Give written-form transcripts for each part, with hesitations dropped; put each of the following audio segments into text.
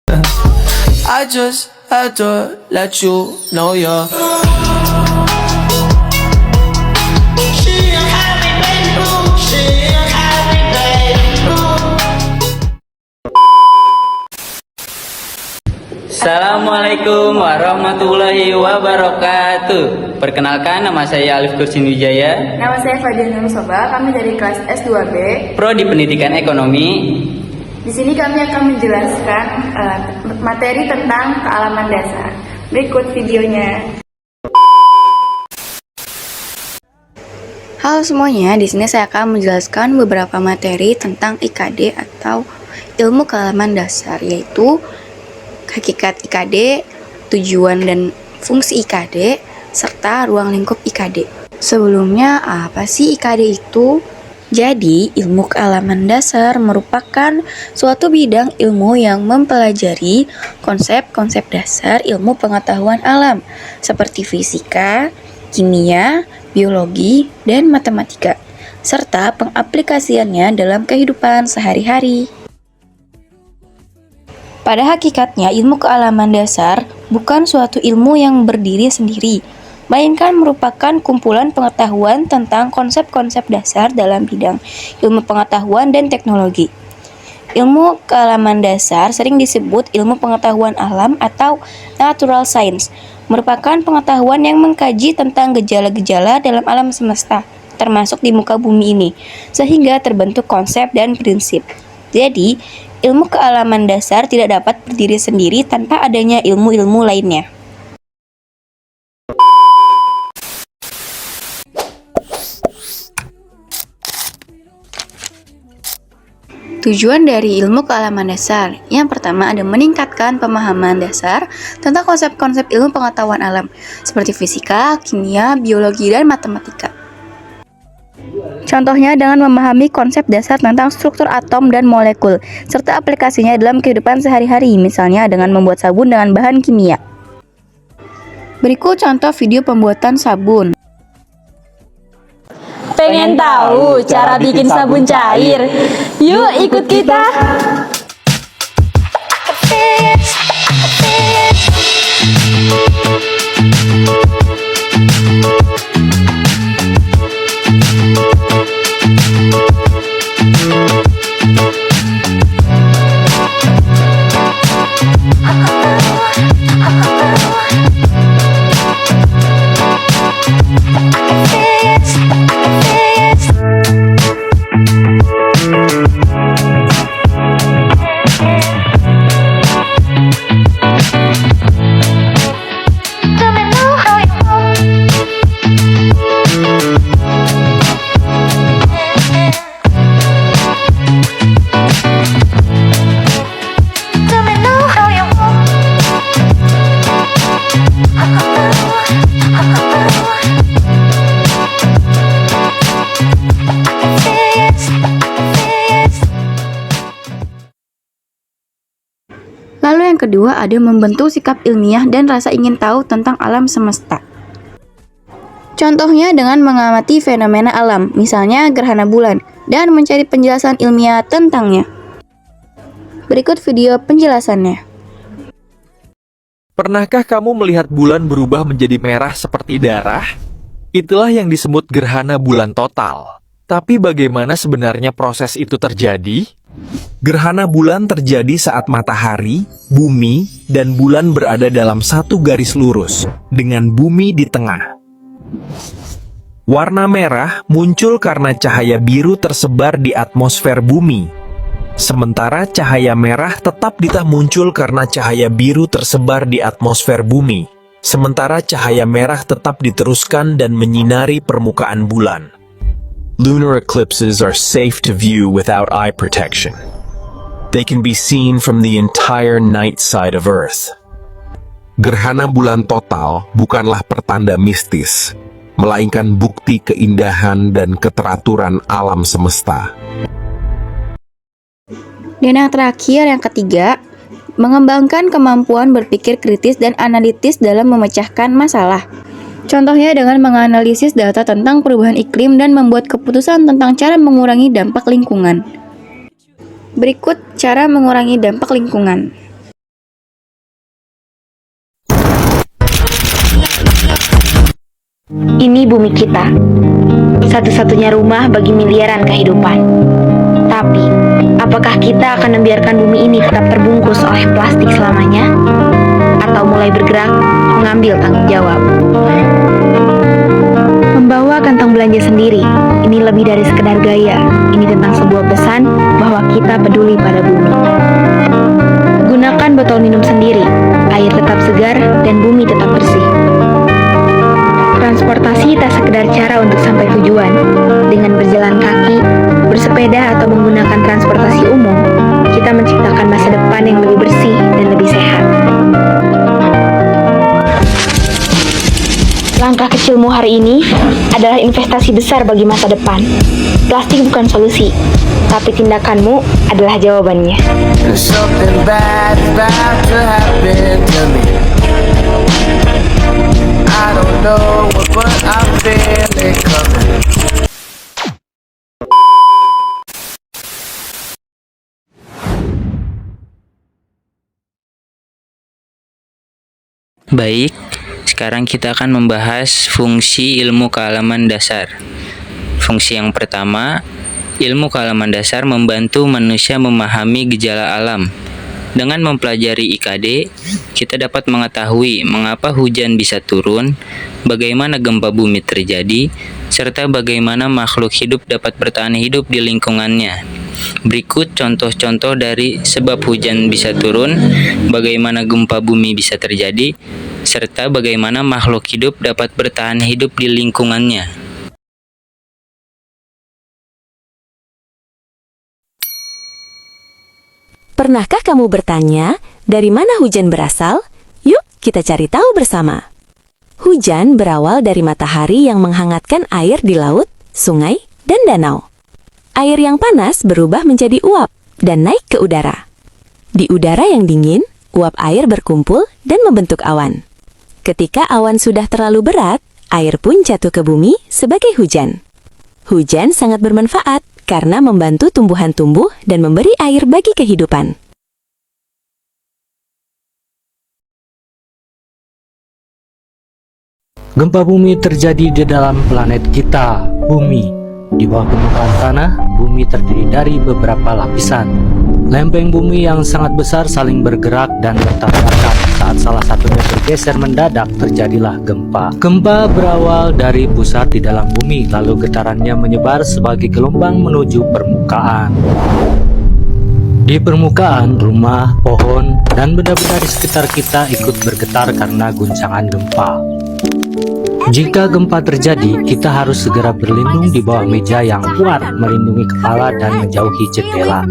I just had to let you know you're Assalamualaikum warahmatullahi wabarakatuh. Perkenalkan, nama saya Alif Kursin Wijaya. Nama saya Fadil Nursoba, kami dari kelas S2B. Prodi Pendidikan Ekonomi. Di sini kami akan menjelaskan materi tentang kealaman dasar. Berikut videonya. Halo semuanya, di sini saya akan menjelaskan beberapa materi tentang IKD atau ilmu kealaman dasar, yaitu hakikat IKD, tujuan dan fungsi IKD, serta ruang lingkup IKD. Sebelumnya, apa sih IKD itu? Jadi, ilmu kealaman dasar merupakan suatu bidang ilmu yang mempelajari konsep-konsep dasar ilmu pengetahuan alam, seperti fisika, kimia, biologi, dan matematika, serta pengaplikasiannya dalam kehidupan sehari-hari. Pada hakikatnya, ilmu kealaman dasar bukan suatu ilmu yang berdiri sendiri, melainkan merupakan kumpulan pengetahuan tentang konsep-konsep dasar dalam bidang ilmu pengetahuan dan teknologi. Ilmu kealaman dasar sering disebut ilmu pengetahuan alam atau natural science, merupakan pengetahuan yang mengkaji tentang gejala-gejala dalam alam semesta, termasuk di muka bumi ini, sehingga terbentuk konsep dan prinsip. Jadi, ilmu kealaman dasar tidak dapat berdiri sendiri tanpa adanya ilmu-ilmu lainnya. Tujuan dari ilmu kealaman dasar, yang pertama ada meningkatkan pemahaman dasar tentang konsep-konsep ilmu pengetahuan alam, seperti fisika, kimia, biologi, dan matematika. Contohnya dengan memahami konsep dasar tentang struktur atom dan molekul, serta aplikasinya dalam kehidupan sehari-hari, misalnya dengan membuat sabun dengan bahan kimia. Berikut contoh video pembuatan sabun. Pengen tahu cara bikin sabun cair? Yuk ikut kita! Lalu yang kedua ada membentuk sikap ilmiah dan rasa ingin tahu tentang alam semesta. Contohnya dengan mengamati fenomena alam, misalnya gerhana bulan, dan mencari penjelasan ilmiah tentangnya. Berikut video penjelasannya. Pernahkah kamu melihat bulan berubah menjadi merah seperti darah? Itulah yang disebut gerhana bulan total. Tapi bagaimana sebenarnya proses itu terjadi? Gerhana bulan terjadi saat matahari, bumi, dan bulan berada dalam satu garis lurus, dengan bumi di tengah. Warna merah muncul karena cahaya biru tersebar di atmosfer bumi. Sementara cahaya merah tetap muncul karena cahaya biru tersebar di atmosfer bumi. Sementara cahaya merah tetap diteruskan dan menyinari permukaan bulan. Lunar eclipses are safe to view without eye protection. They can be seen from the entire night side of Earth. Gerhana bulan total bukanlah pertanda mistis, melainkan bukti keindahan dan keteraturan alam semesta. Dan yang terakhir, yang ketiga, mengembangkan kemampuan berpikir kritis dan analitis dalam memecahkan masalah. Contohnya dengan menganalisis data tentang perubahan iklim dan membuat keputusan tentang cara mengurangi dampak lingkungan. Berikut cara mengurangi dampak lingkungan. Ini bumi kita, satu-satunya rumah bagi miliaran kehidupan. Tapi, apakah kita akan membiarkan bumi ini tetap terbungkus oleh plastik selamanya? Atau mulai bergerak, mengambil tanggung jawab? Membawa kantong belanja sendiri, ini lebih dari sekedar gaya. Ini tentang sebuah pesan bahwa kita peduli pada bumi. Gunakan botol minum sendiri, air tetap segar dan bumi tetap bersih. Transportasi tak sekedar cara untuk sampai tujuan. Dengan berjalan kaki, bersepeda atau menggunakan transportasi umum, kita menciptakan masa depan yang lebih bersih dan lebih sehat. Langkah kecilmu hari ini adalah investasi besar bagi masa depan. Plastik bukan solusi, tapi tindakanmu adalah jawabannya. There's something bad about to happen to me. I don't know what, but I feel it coming. Baik, sekarang kita akan membahas fungsi ilmu kealaman dasar. Fungsi yang pertama, ilmu kealaman dasar membantu manusia memahami gejala alam. Dengan mempelajari IKD, kita dapat mengetahui mengapa hujan bisa turun, bagaimana gempa bumi terjadi, serta bagaimana makhluk hidup dapat bertahan hidup di lingkungannya. Berikut contoh-contoh dari sebab hujan bisa turun, bagaimana gempa bumi bisa terjadi, serta bagaimana makhluk hidup dapat bertahan hidup di lingkungannya. Pernahkah kamu bertanya, dari mana hujan berasal? Yuk, kita cari tahu bersama. Hujan berawal dari matahari yang menghangatkan air di laut, sungai, dan danau. Air yang panas berubah menjadi uap dan naik ke udara. Di udara yang dingin, uap air berkumpul dan membentuk awan. Ketika awan sudah terlalu berat, air pun jatuh ke bumi sebagai hujan. Hujan sangat bermanfaat karena membantu tumbuhan tumbuh dan memberi air bagi kehidupan. Gempa bumi terjadi di dalam planet kita, bumi. Di bawah permukaan tanah, bumi terdiri dari beberapa lapisan. Lempeng bumi yang sangat besar saling bergerak dan bertabrakan. Saat salah satunya bergeser mendadak, terjadilah gempa. Gempa berawal dari pusat di dalam bumi, lalu getarannya menyebar sebagai gelombang menuju permukaan. Di permukaan, rumah, pohon, dan benda-benda di sekitar kita ikut bergetar karena guncangan gempa. Jika gempa terjadi, kita harus segera berlindung di bawah meja yang kuat, melindungi kepala dan menjauhi jendela.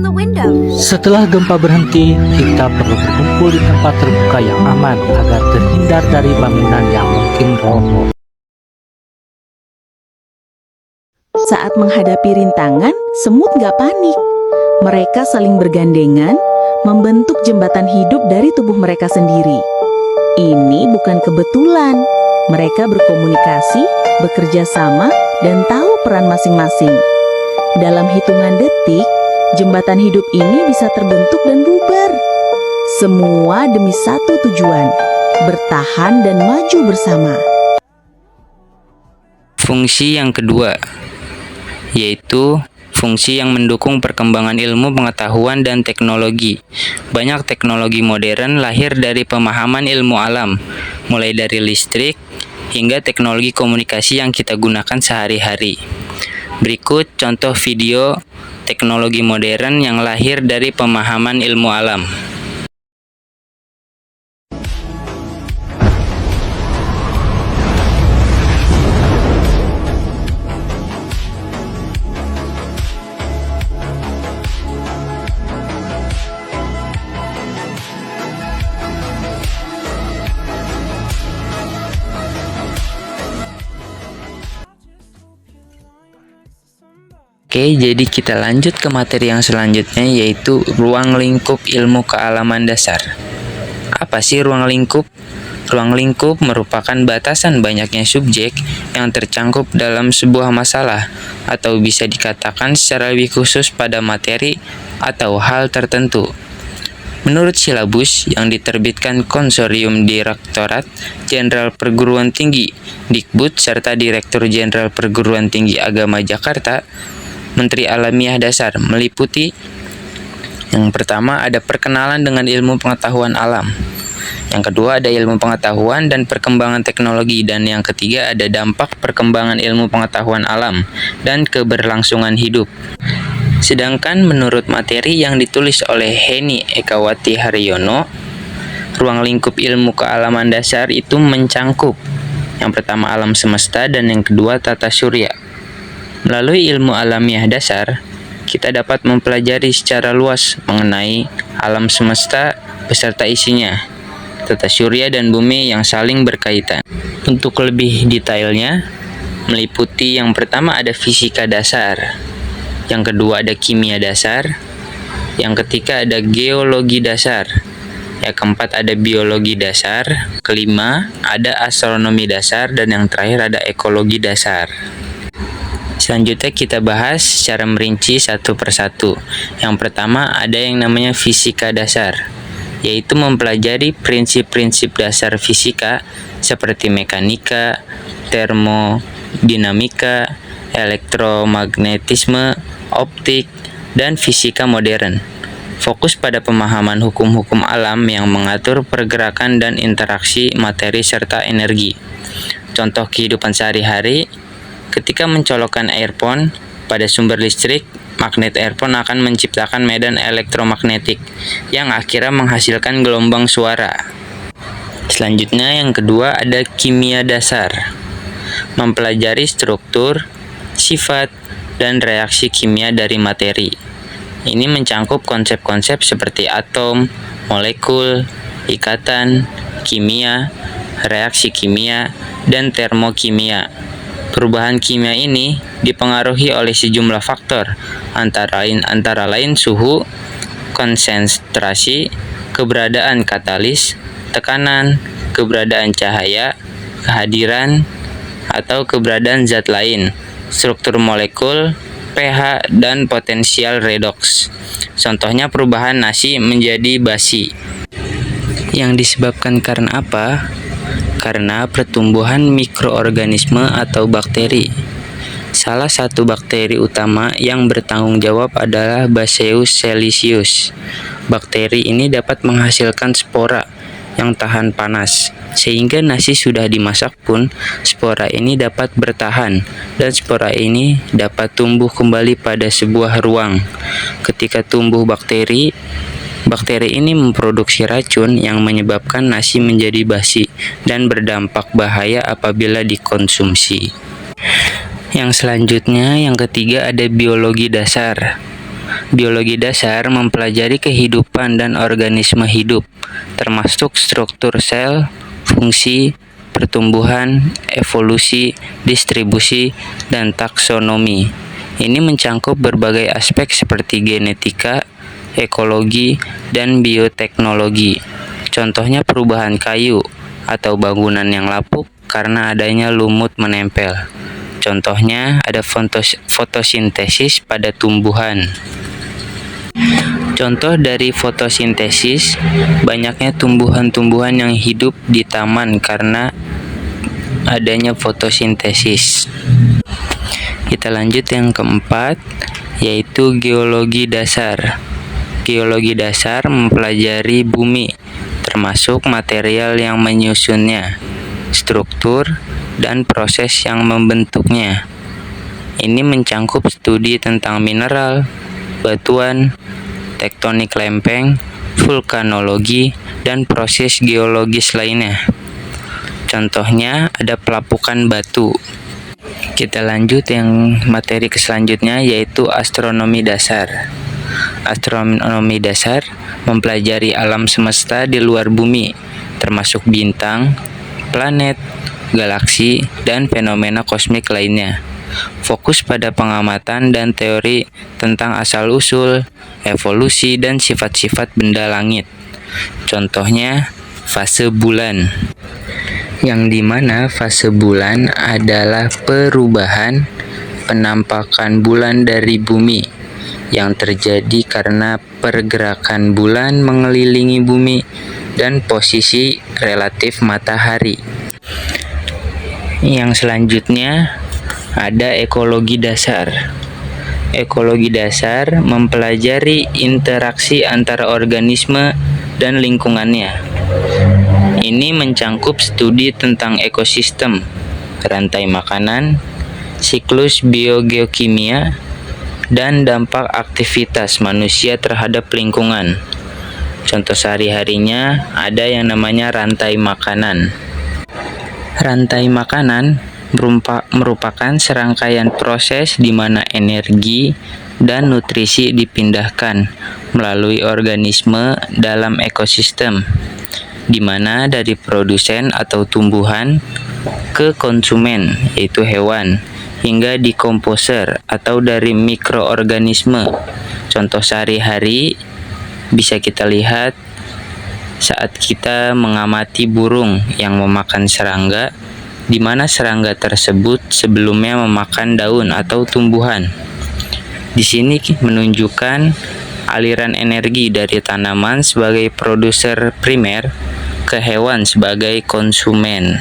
Setelah gempa berhenti, kita perlu berkumpul di tempat terbuka yang aman agar terhindar dari bangunan yang mungkin roboh. Saat menghadapi rintangan, semut gak panik. Mereka saling bergandengan, membentuk jembatan hidup dari tubuh mereka sendiri. Ini bukan kebetulan. Mereka berkomunikasi, bekerja sama, dan tahu peran masing-masing. Dalam hitungan detik, jembatan hidup ini bisa terbentuk dan bubar. Semua demi satu tujuan, bertahan dan maju bersama. Fungsi yang kedua, yaitu fungsi yang mendukung perkembangan ilmu pengetahuan dan teknologi. Banyak teknologi modern lahir dari pemahaman ilmu alam, mulai dari listrik hingga teknologi komunikasi yang kita gunakan sehari-hari. Berikut contoh video teknologi modern yang lahir dari pemahaman ilmu alam. Oke, jadi kita lanjut ke materi yang selanjutnya, yaitu ruang lingkup ilmu kealaman dasar. Apa sih ruang lingkup? Ruang lingkup merupakan batasan banyaknya subjek yang tercangkup dalam sebuah masalah, atau bisa dikatakan secara lebih khusus pada materi atau hal tertentu. Menurut silabus yang diterbitkan Konsorsium Direktorat Jenderal Perguruan Tinggi Dikbud serta Direktur Jenderal Perguruan Tinggi Agama Jakarta, Menteri Alamiah Dasar meliputi yang pertama ada perkenalan dengan ilmu pengetahuan alam, yang kedua ada ilmu pengetahuan dan perkembangan teknologi, dan yang ketiga ada dampak perkembangan ilmu pengetahuan alam dan keberlangsungan hidup. Sedangkan menurut materi yang ditulis oleh Heni Ekawati Haryono, ruang lingkup ilmu kealaman dasar itu mencangkup yang pertama alam semesta dan yang kedua tata surya. Melalui ilmu alamiah dasar, kita dapat mempelajari secara luas mengenai alam semesta beserta isinya, tata surya dan bumi yang saling berkaitan. Untuk lebih detailnya, meliputi yang pertama ada fisika dasar, yang kedua ada kimia dasar, yang ketiga ada geologi dasar, yang keempat ada biologi dasar, kelima ada astronomi dasar, dan yang terakhir ada ekologi dasar. Selanjutnya kita bahas secara merinci satu persatu. Yang pertama ada yang namanya fisika dasar, yaitu mempelajari prinsip-prinsip dasar fisika seperti mekanika, termodinamika, elektromagnetisme, optik, dan fisika modern. Fokus pada pemahaman hukum-hukum alam yang mengatur pergerakan dan interaksi materi serta energi. Contoh kehidupan sehari-hari, ketika mencolokkan earphone pada sumber listrik, magnet earphone akan menciptakan medan elektromagnetik yang akhirnya menghasilkan gelombang suara. Selanjutnya yang kedua ada kimia dasar, mempelajari struktur, sifat, dan reaksi kimia dari materi. Ini mencangkup konsep-konsep seperti atom, molekul, ikatan, kimia, reaksi kimia, dan termokimia. Perubahan kimia ini dipengaruhi oleh sejumlah faktor, antara lain suhu, konsentrasi, keberadaan katalis, tekanan, keberadaan cahaya, kehadiran, atau keberadaan zat lain, struktur molekul, pH, dan potensial redoks. Contohnya perubahan nasi menjadi basi. Yang disebabkan karena apa? Karena pertumbuhan mikroorganisme atau bakteri. Salah satu bakteri utama yang bertanggung jawab adalah Bacillus cereus. Bakteri ini dapat menghasilkan spora yang tahan panas, sehingga nasi sudah dimasak pun spora ini dapat bertahan dan spora ini dapat tumbuh kembali pada sebuah ruang. Ketika tumbuh bakteri ini memproduksi racun yang menyebabkan nasi menjadi basi dan berdampak bahaya apabila dikonsumsi. Yang selanjutnya, yang ketiga ada biologi dasar. Biologi dasar mempelajari kehidupan dan organisme hidup, termasuk struktur sel, fungsi, pertumbuhan, evolusi, distribusi, dan taksonomi. Ini mencangkup berbagai aspek seperti genetika, ekologi, dan bioteknologi. Contohnya perubahan kayu atau bangunan yang lapuk karena adanya lumut menempel. Contohnya ada fotosintesis pada tumbuhan. Contoh dari fotosintesis, banyaknya tumbuhan-tumbuhan yang hidup di taman karena adanya fotosintesis. Kita lanjut yang keempat, yaitu geologi dasar. Geologi dasar mempelajari bumi, termasuk material yang menyusunnya, struktur, dan proses yang membentuknya. Ini mencangkup studi tentang mineral, batuan, tektonik lempeng, vulkanologi, dan proses geologis lainnya. Contohnya ada pelapukan batu. Kita lanjut yang materi selanjutnya, yaitu astronomi dasar. Astronomi dasar mempelajari alam semesta di luar bumi, termasuk bintang, planet, galaksi, dan fenomena kosmik lainnya. Fokus pada pengamatan dan teori tentang asal-usul, evolusi, dan sifat-sifat benda langit. Contohnya fase bulan, yang dimana fase bulan adalah perubahan penampakan bulan dari bumi. yang terjadi karena pergerakan bulan mengelilingi bumi dan posisi relatif matahari. Yang selanjutnya ada ekologi dasar. Ekologi dasar mempelajari interaksi antara organisme dan lingkungannya. Ini mencangkup studi tentang ekosistem, rantai makanan, siklus biogeokimia, dan dampak aktivitas manusia terhadap lingkungan. Contoh sehari-harinya ada yang namanya rantai makanan. Rantai makanan merupakan serangkaian proses di mana energi dan nutrisi dipindahkan melalui organisme dalam ekosistem, di mana dari produsen atau tumbuhan ke konsumen, yaitu hewan, hingga dekomposer atau dari mikroorganisme. Contoh sehari-hari bisa kita lihat saat kita mengamati burung yang memakan serangga, di mana serangga tersebut sebelumnya memakan daun atau tumbuhan. Di sini menunjukkan aliran energi dari tanaman sebagai produser primer ke hewan sebagai konsumen.